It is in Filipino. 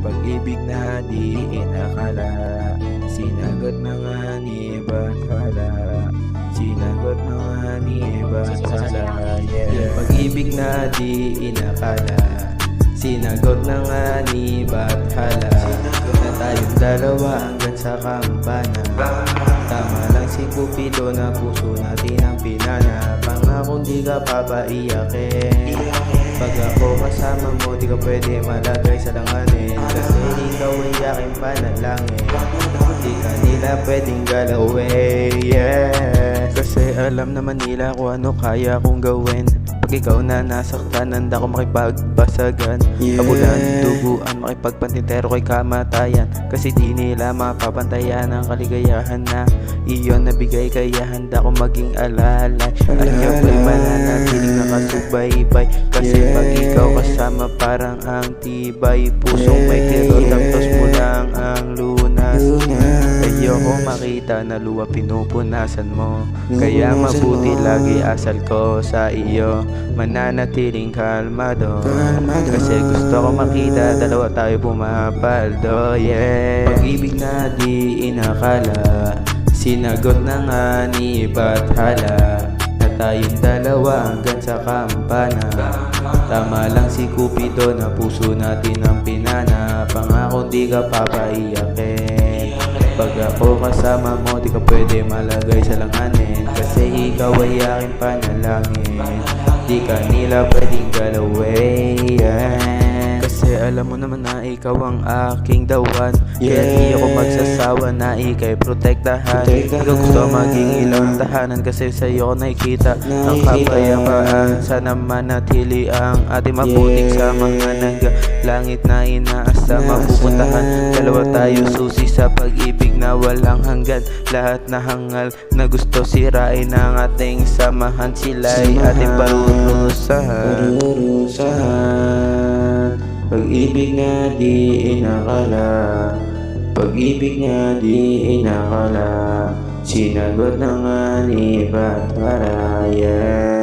Pag-ibig na di inakala, sinagot na nga ni Bathala. Sinagot na nga ni Bathala, yeah. Pag-ibig na di inakala, sinagot na nga ni Bathala. Na tayong dalawa hanggang sa kampana. Tama lang si Cupido na puso natin ang pinana. Pangakong di ka papaiyakin. Pag ako kasama mo, di ka pwede malagay sa langanin. Kasi ikaw ay aking panalangin. Di ka nila pwedeng galawin, yeah. Kasi alam naman nila kung ano kaya kong gawin. Pag ikaw na nasaktan, handa ko makipagbasagan, kabulan, duguan, makipagpantintero kay kamatayan. Kasi di nila mapapantayan ang kaligayahan na iyon nabigay. Kaya handa ko maging alalay. At ikaw mananatiling nakasubaybay. Kasi pag ikaw kasama parang ang tibay. Pusong may kirot, tapos mo lang ang lunas. Ayoko makita na luwa pinupunasan mo. Kaya mabuti lagi asal ko sa iyo, mananatiling kalmado. Kasi gusto ko makita dalawa tayo pumapaldo, yeah. Pag-ibig na di inakala, sinagot na nga ni Bathala. Na tayong dalawa hanggang sa kampana. Tama lang si Cupido na puso natin ang pinana. Pangako di ka papaiyakin. Pag ako kasama mo, di ka pwede malagay sa langanin. Kasi ikaw ay aking panalangin. Di ka nila pwedeng galawin, yeah. Kasi alam mo naman na ikaw ang aking dawan. Kaya di ako magsasawa na ika'y protektahan. Ikaw gusto maging ilang tahanan. Kasi sa'yo ko nakikita ang kapayapaan. Sana manatili ang ating mabuting samahan. Hanggang langit na inaasa mapupuntahan. Dalawa tayo susi sa pag-ibig na walang hanggan. Lahat na hangal na gusto sirain ang ating samahan. Sila'y ating parurusahan. Pag-ibig na di inakala, pag-ibig na di inakala, sinagot na nga ni Bathala, yeah.